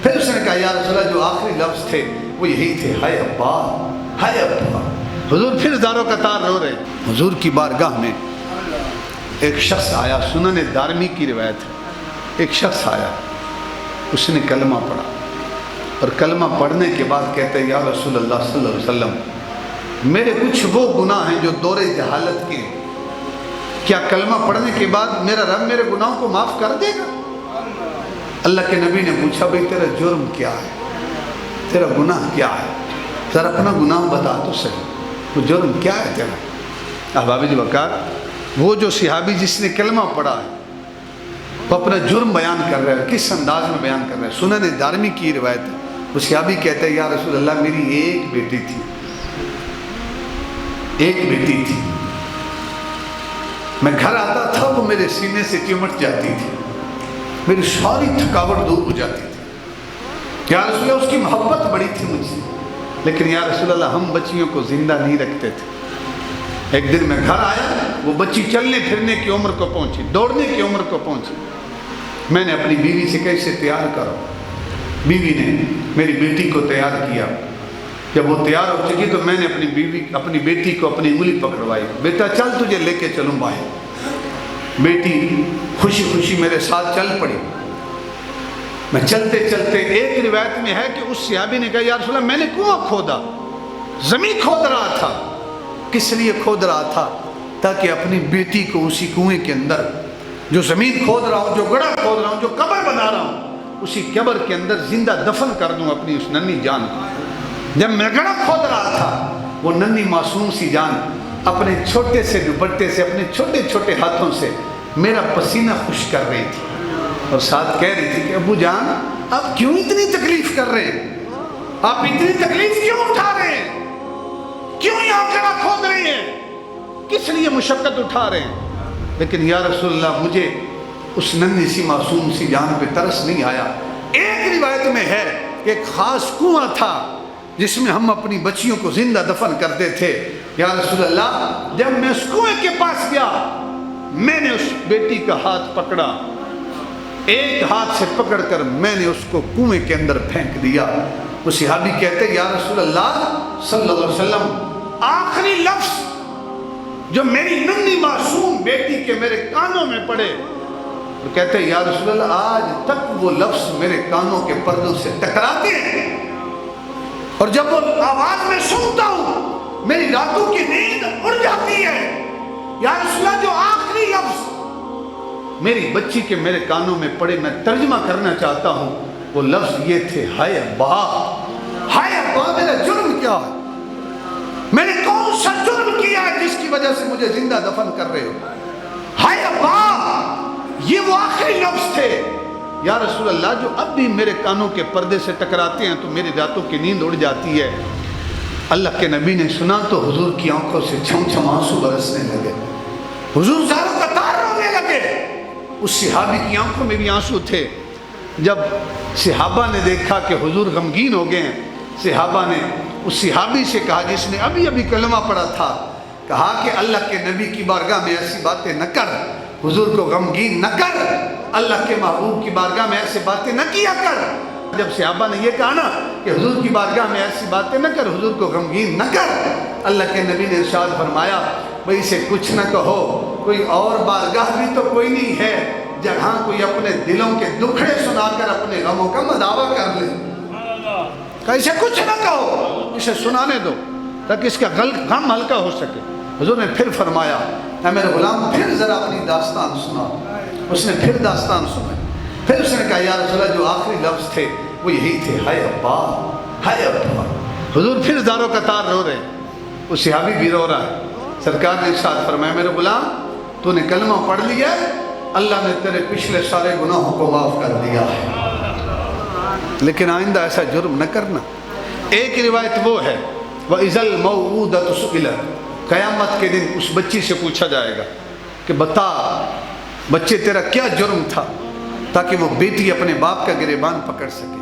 پھر اس نے کہا یا رسول اللہ جو آخری لفظ تھے وہ یہی تھے ہائے ابا، ہائے ابا۔ حضور پھر زاروں قطار رو رہے۔ حضور کی بارگاہ میں ایک شخص آیا، سنن دارمی کی روایت ہے، ایک شخص آیا، اس نے کلمہ پڑھا، اور کلمہ پڑھنے کے بعد کہتے ہیں یا رسول اللہ صلی اللہ علیہ وسلم میرے کچھ وہ گناہ ہیں جو دور جہالت کے ہیں، کیا کلمہ پڑھنے کے بعد میرا رب میرے گناہوں کو معاف کر دے گا؟ اللہ کے نبی نے پوچھا بھئی تیرا جرم کیا ہے، تیرا گناہ کیا ہے، ذرا اپنا گناہ بتا تو صحیح، وہ جرم کیا ہے تیرا؟ احباب جی وقار، وہ جو صحابی جس نے کلمہ پڑھا ہے وہ اپنا جرم بیان کر رہا ہے، کس انداز میں بیان کر رہا ہے؟ سنن دارمی کی روایت ہے، وہ صحابی کہتے ہیں یا رسول اللہ میری ایک بیٹی تھی، ایک بیٹی تھی، میں گھر آتا تھا وہ میرے سینے سے چمٹ جاتی تھی، میری ساری تھکاوٹ دور ہو جاتی تھی، یا رسول اللہ اس کی محبت بڑی تھی مجھ سے، لیکن یا رسول اللہ ہم بچیوں کو زندہ نہیں رکھتے تھے۔ ایک دن میں گھر آیا، وہ بچی چلنے پھرنے کی عمر کو پہنچی، دوڑنے کی عمر کو پہنچی، میں نے اپنی بیوی سے کیسے تیار کرو، بیوی نے میری بیٹی کو تیار کیا، جب وہ تیار ہو چکی تو میں نے اپنی بیٹی کو اپنی انگلی پکڑوائی، بیٹا چل تجھے لے کے چلوں باہر۔ بیٹی خوشی خوشی میرے ساتھ چل پڑی، میں چلتے چلتے ایک روایت میں ہے کہ اس صحابی نے کہا یا رسول اللہ میں نے کنواں کھودا، زمین کھود رہا تھا، کس لیے کھود رہا تھا؟ تاکہ اپنی بیٹی کو اسی کنویں کے اندر جو زمین کھود رہا ہوں، جو گڑھا کھود رہا ہوں، جو قبر بنا رہا ہوں، اسی قبر کے اندر زندہ دفن کر دوں اپنی اس ننھی جان کو۔ جب میں گڑھا کھود رہا تھا وہ ننھی معصوم سی جان اپنے چھوٹے سے دوپٹے سے، اپنے چھوٹے چھوٹے ہاتھوں سے میرا پسینہ خشک کر رہی تھی، اور ساتھ کہہ رہی تھی کہ ابو جان آپ کیوں اتنی تکلیف کر رہے ہیں، آپ اتنی تکلیف کیوں اٹھا رہے ہیں، کیوں یہاں گڑھا کھود رہے ہیں، کس لیے مشقت اٹھا رہے ہیں؟ لیکن یا رسول اللہ مجھے اس ننھی سی معصوم سی جان پہ ترس نہیں آیا۔ ایک روایت میں ہے کہ ایک خاص کنواں تھا جس میں ہم اپنی بچیوں کو زندہ دفن کرتے تھے، یا رسول اللہ جب میں اس کنویں کے پاس گیا میں نے اس بیٹی کا ہاتھ پکڑا، ایک ہاتھ سے پکڑ کر میں نے اس کو کنویں کے اندر پھینک دیا۔ وہ صحابی کہتے یا رسول اللہ صلی اللہ علیہ وسلم آخری لفظ جو میری ننھی معصوم بیٹی کے میرے کانوں میں پڑے، وہ کہتے یا رسول اللہ آج تک وہ لفظ میرے کانوں کے پردوں سے ٹکراتے ہیں، اور جب وہ آواز میں سنتا ہوں میری راتوں کی نیند اڑ جاتی ہے۔ یا رسول اللہ جو آخری لفظ میری بچی کے میرے کانوں میں پڑے، میں ترجمہ کرنا چاہتا ہوں، وہ لفظ یہ تھے ہائے ابا، ہائے ابا میرا جرم کیا ہے، میں نے کون سا جرم کیا ہے جس کی وجہ سے مجھے زندہ دفن کر رہے ہو، ہائے ابا۔ یہ وہ آخری لفظ تھے یا رسول اللہ جو اب بھی میرے کانوں کے پردے سے ٹکراتے ہیں تو میری راتوں کی نیند اڑ جاتی ہے۔ اللہ کے نبی نے سنا تو حضور کی آنکھوں سے چھم چھم آنسو برسنے لگے، حضور زاروں قطار رونے لگے، اس صحابی کی آنکھوں میں بھی آنسو تھے۔ جب صحابہ نے دیکھا کہ حضور غمگین ہو گئے ہیں، صحابہ نے اس صحابی سے کہا جس نے ابھی ابھی کلمہ پڑھا تھا، کہا کہ اللہ کے نبی کی بارگاہ میں ایسی باتیں نہ کر، حضور کو غمگین نہ کر، اللہ کے محبوب کی بارگاہ میں ایسی باتیں نہ کیا کر۔ جب صحابہ نے یہ کہا نا کہ حضور کی بارگاہ میں ایسی باتیں نہ کر، حضور کو غمگین نہ کر، اللہ کے نبی نے ارشاد فرمایا بھئی اسے کچھ نہ کہو، کوئی اور بارگاہ بھی تو کوئی نہیں ہے جہاں کوئی اپنے دلوں کے دکھڑے سنا کر اپنے غموں کا مداوع کر لے، کہ اسے کچھ نہ کہو، اسے سنانے دو تاکہ اس کا غم ہلکا ہو سکے۔ حضور نے پھر فرمایا اے میرے غلام پھر ذرا اپنی داستان سنا۔ اس نے پھر داستان سنائی، پھر اس نے کہا یا رسول اللہ جو آخری لفظ تھے وہ یہی تھے ہائے ابا، ہائے ابا۔ حضور پھر زاروں قطار رو رہے، وہ صحابی بھی رو رہا ہے۔ سرکار نے ارشاد فرمایا میرے غلام تو نے کلمہ پڑھ لیا، اللہ نے تیرے پچھلے سارے گناہوں کو معاف کر دیا ہے، لیکن آئندہ ایسا جرم نہ کرنا۔ ایک روایت وہ ہے وَإِذَا الْمَوْعُودَةُ سُئِلَتْ، قیامت کے دن اس بچی سے پوچھا جائے گا کہ بتا بچے تیرا کیا جرم تھا، تاکہ وہ بیٹی اپنے باپ کا گریبان پکڑ سکے۔